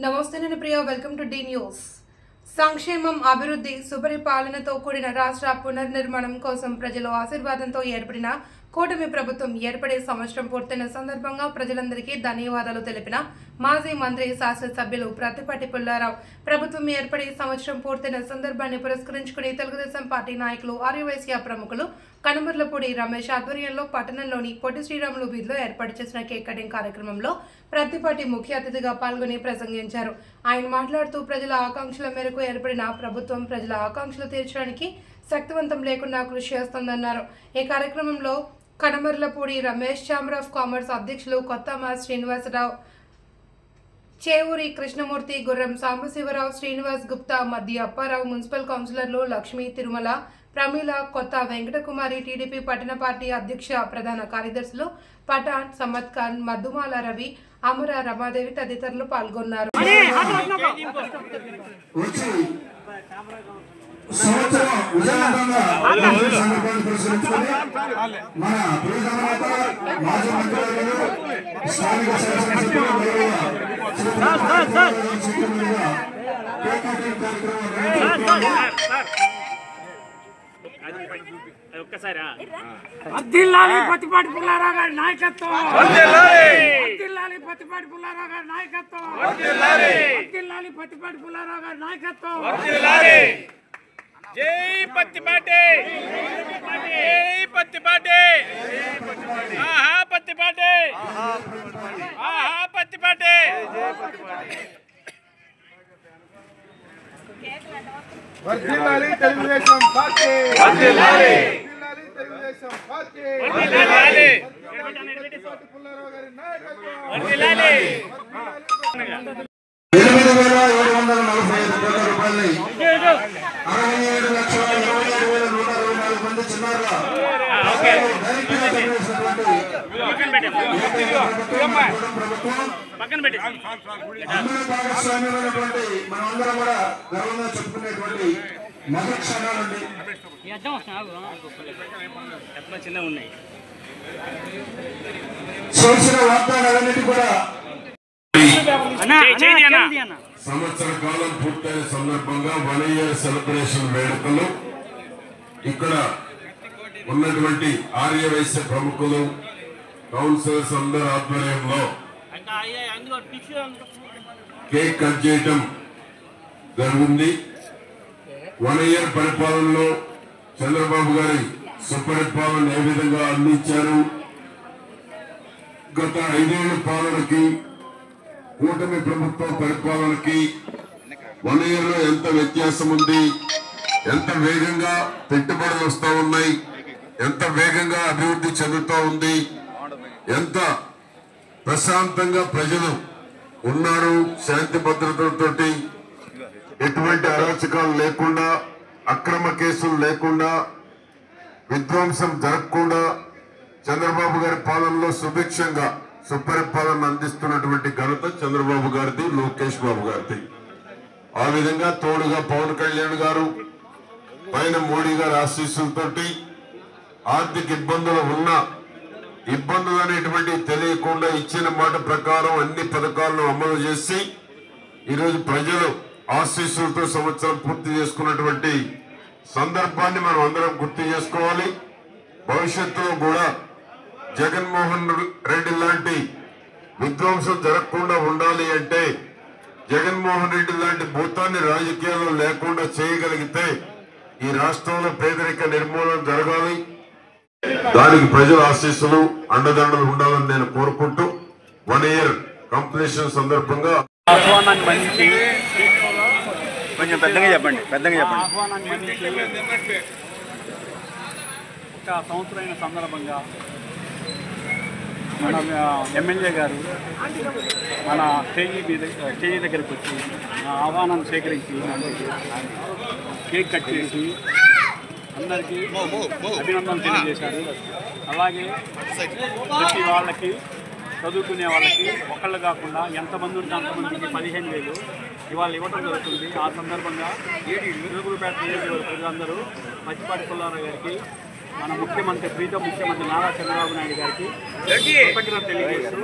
నమస్తే నేను Priya welcome to the news. సంక్షేమం అభివృద్ధి సుపరిపాలనతో కూడిన రాష్ట్ర పునర్నిర్మాణం కోసం ప్రజల ఆశీర్వాదంతో ఏర్పడిన కూటమి ప్రభుత్వం ఏర్పడే సంవత్సరం పూర్తయిన సందర్భంగా ప్రజలందరికీ ధన్యవాదాలు తెలిపిన మాజీ మంత్రి శాసనసభ్యులు ప్రత్తిపాటి పుల్లారావు ప్రభుత్వం ఏర్పడే సంవత్సరం పూర్తయిన సందర్భాన్ని పురస్కరించుకుని తెలుగుదేశం పార్టీ నాయకులు ఆర్యవైశ్య ప్రముఖులు కనుమర్లపూడి రమేష్ ఆధ్వర్యంలో పట్టణంలోని పొట్టి శ్రీరాములు వీధిలో ఏర్పాటు చేసిన కేక్ కటింగ్ కార్యక్రమంలో ప్రత్తిపాటి ముఖ్య అతిథిగా పాల్గొని ప్రసంగించారు. ఆయన మాట్లాడుతూ ప్రజల ఆకాంక్షల మేరకు ఏర్పడిన ప్రభుత్వం ప్రజల ఆకాంక్షలు తీర్చడానికి శక్తివంతం లేకుండా కృషి చేస్తోందన్నారు. ఈ కార్యక్రమంలో Kanumarlapudi Ramesh, chamber of commerce అధ్యక్షులు కొత్తమ శ్రీనివాసరావు, చేవూరి కృష్ణమూర్తి, గుర్రం సాంబశివరావు, శ్రీనివాస్ గుప్తా, మధ్య అప్పారావు, మున్సిపల్ కౌన్సిలర్లు లక్ష్మీ, తిరుమల, ప్రమీల, కొత్త వెంకటకుమారి, టీడీపీ పట్టణ పార్టీ అధ్యక్ష ప్రధాన కార్యదర్శులు పఠాన్, సమద్ ఖాన్, మధుమాల రవి, అమర, రమాదేవి తదితరులు పాల్గొన్నారు. వర్ధిల్లాలి ప్రత్తిపాటి పుల్లారావు గారి నాయకత్వం, వర్ధిల్లాలి ప్రత్తిపాటి పుల్లారావు గారి నాయకత్వం, వర్ధిల్లాలి ప్రత్తిపాటి పుల్లారావు గారి నాయకత్వం. జై పత్తిపాటి, జై పత్తిపాటి, ఆహా పత్తిపాటి, ఆహా పత్తిపాటి. వర్ధిల్లాలి తెలుగుదేశం పార్టీ, వర్ధిల్లాలి తెలుగుదేశం పార్టీ, వర్ధిల్లాలి పత్తిపాటి పుల్లారావు గారి నాయకత్వం, వర్ధిల్లాలి. 8,745 కోట్ల రూపాయలని 67,27,124 మంది చిన్నారుల భాగస్వామ్యమైనటువంటి మనమందరం కూడా గర్వంగా చెప్పుకునేటువంటి మొదటి క్షణాలండి. చేసిన వాగ్దానాలన్నిటి కూడా సంవత్సర కాలం పూర్తయిన సందర్భంగా 1 year సెలబ్రేషన్ వేడుకలు ఇక్కడ ఉన్నటువంటి ఆర్యవైశ్య ప్రముఖులు, కౌన్సిలర్స్ అందరి ఆధ్వర్యంలో కేక్ కట్ చేయటం జరిగింది. 1 year పరిపాలనలో చంద్రబాబు గారి సుపరిపాలన ఏ విధంగా అందించారు, గత 5 ఏళ్ల పాలనకి కూటమి ప్రభుత్వం పరిపాలనకి 1 year లో ఎంత వ్యత్యాసం ఉంది, ఎంత వేగంగా పెట్టుబడులు వస్తూ ఉన్నాయి, ఎంత వేగంగా అభివృద్ధి చెందుతూ ఉంది, ఎంత ప్రశాంతంగా ప్రజలు ఉన్నారు, శాంతి భద్రతలతోటి ఎటువంటి అరాచకాలు లేకుండా, అక్రమ కేసులు లేకుండా, విధ్వంసం జరగకుండా చంద్రబాబు గారి పాలనలో సుభిక్షంగా సుపరిపాలన అందిస్తున్నటువంటి ఘనత చంద్రబాబు గారిది, లోకేష్ బాబు గారిది. ఆ విధంగా తోడుగా పవన్ కళ్యాణ్ గారు, పైన మోడీ గారి ఆశీస్సులతోటి ఆర్థిక ఇబ్బందులు ఉన్నా ఇబ్బందులు అనేటువంటి తెలియకుండా ఇచ్చిన మాట ప్రకారం అన్ని పథకాలను అమలు చేసి ఈరోజు ప్రజలు ఆశీస్సులతో సంవత్సరం పూర్తి చేసుకున్నటువంటి సందర్భాన్ని మనం అందరం గుర్తు చేసుకోవాలి. భవిష్యత్తులో కూడా జగన్మోహన్ రెడ్డి లాంటి విధ్వంసం జరగకుండా ఉండాలి అంటే, జగన్మోహన్ రెడ్డి లాంటి భూతాన్ని రాజకీయాల్లో లేకుండా చేయగలిగితే ఈ రాష్ట్రంలో పేదరిక నిర్మూలన జరగాలి. దానికి ప్రజల ఆశీస్సులు, అండదండలు ఉండాలని నేను కోరుకుంటూ 1 year కంప్లీషన్ సందర్భంగా ఆహ్వానాన్ని మన్నించి కొంచెం పెద్దగా చెప్పండి, ఆహ్వానాన్ని మన్నించి ఒక సంవత్సరమైన సందర్భంగా మన ఎమ్మెల్యే గారు మన స్టేజీ దగ్గరికి వచ్చి ఆహ్వానాన్ని స్వీకరించి కేక్ కట్ చేసి అందరికీ అభినందనలు తెలియజేశారు. అలాగే ప్రతి వాళ్ళకి, చదువుకునే వాళ్ళకి ఒకళ్ళు కాకుండా ఎంతమంది ఉంటే అంతమందికి 15,000 ఇవాళ ఇవ్వడం జరుగుతుంది. ఆ సందర్భంగా తిరుగురుపేట నియోజకవర్గ ప్రజలందరూ ప్రత్తిపాటి పుల్లారావు గారికి మన ముఖ్యమంత్రి ప్రీతం ముఖ్యమంత్రి నారా చంద్రబాబు నాయుడు గారికి కృతజ్ఞతలు తెలియజేస్తూ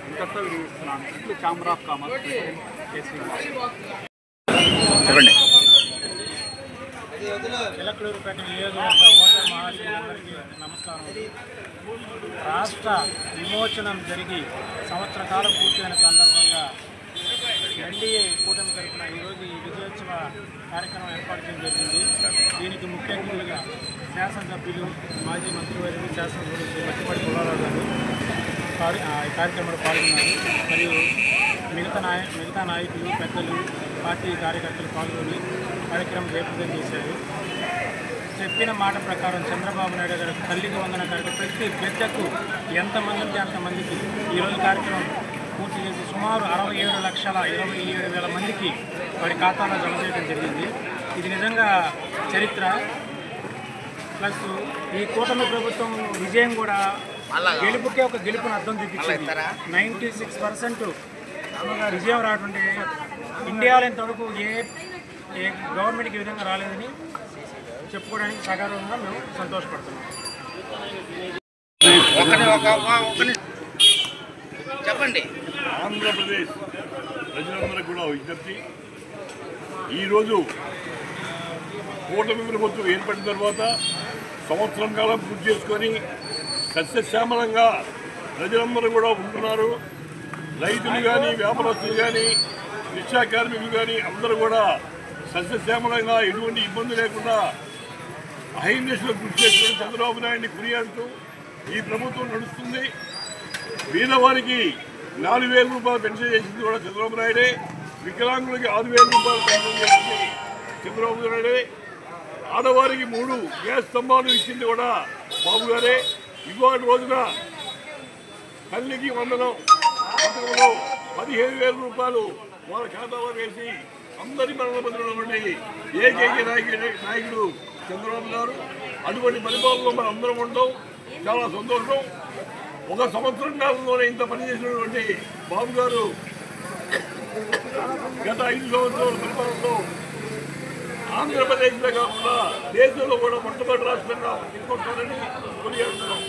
ఇంతతో వినిపిస్తున్నాను. ఛాంబర్ ఆఫ్ కామర్స్ చెప్పండి. చిలకలూరుపేట నియోజకవర్గ ఓటర్ మహాశయులందరికీ నమస్కారం. రాష్ట్ర విమోచనం జరిగి సంవత్సర కాలం పూర్తయిన సందర్భంగా ఎన్డీఏ కూటమి తరఫున ఈరోజు ఈ విజయోత్సవ కార్యక్రమం ఏర్పాటు చేయడం జరిగింది. దీనికి ముఖ్య అతిథులుగా శాసనసభ్యులు, మాజీ మంత్రివర్యులు, శాసనసభ్యులు శ్రీ మట్టిపాటి పుల్లారావు గారు ఈ కార్యక్రమంలో పాల్గొన్నారు. మరియు మిగతా నాయకులు, పెద్దలు, పార్టీ కార్యకర్తలు పాల్గొని కార్యక్రమం జయప్రదం చేశారు. చెప్పిన మాట ప్రకారం చంద్రబాబు నాయుడు గారు తల్లికి వందన కార్యక్రమం ప్రతి బిడ్డకు ఎంతమంది ఉంటే అంతమందికి ఈరోజు కార్యక్రమం పూర్తి చేసి సుమారు 67,27,000 మందికి వారి ఖాతాలో జమ చేయడం జరిగింది. ఇది నిజంగా చరిత్ర. ప్లస్ ఈ కూటమి ప్రభుత్వం విజయం కూడా గెలుపుకే ఒక గెలుపును అర్థం చూపించింది. 96% విజయం రావటంటే ఇండియాలో ఇంతవరకు ఏ గవర్నమెంట్కి ఈ విధంగా రాలేదని చెప్పుకోవడానికి సగర్వంగా మేము సంతోషపడుతున్నాం. చెప్పండి. ఆంధ్రప్రదేశ్ ప్రజలందరికీ కూడా విజ్ఞప్తి, ఈరోజు కూటమి ప్రభుత్వం ఏర్పడిన తర్వాత సంవత్సరం కాలం పూర్తి చేసుకొని సస్యశ్యామలంగా ప్రజలందరూ కూడా ఉంటున్నారు. రైతులు కానీ, వ్యాపారస్తులు కానీ, రిక్షా కార్మికులు కానీ అందరూ కూడా సస్యశ్యామలంగా ఎటువంటి ఇబ్బంది లేకుండా అహింసలో కృషి చేసుకుని చంద్రబాబు నాయుడిని కొనియాడుతూ ఈ ప్రభుత్వం నడుస్తుంది. పేదవారికి 4,000 రూపాయలు పెన్షన్ చేసింది కూడా చంద్రబాబు నాయుడే. వికలాంగులకి 6,000 రూపాయలు పెన్షన్ చేసింది చంద్రబాబు నాయుడే. ఆడవారికి 3 గ్యాస్ స్తంభాలు ఇచ్చింది కూడా బాబు గారే. ఇవాళ రోజున తల్లికి వందనం పథకంలో 15,000 రూపాయలు వాళ్ళ ఖాతాలో వేసి అందరి మరణ పొందినటువంటి ఏకైక నాయకుడు చంద్రబాబు గారు. అటువంటి పరిపాలనలో మనం అందరం ఉంటాం. చాలా సంతోషం. ఒక సంవత్సరం కాలంలోనే ఇంత పనిచేసినటువంటి బాబు గారు గత 5 సంవత్సరాల పరిపాలనలో ఆంధ్రప్రదేశ్లో కాకుండా దేశంలో కూడా మొట్టమొదటి రాష్ట్రంగా తీసుకొస్తారని కొనియాడుతున్నాం.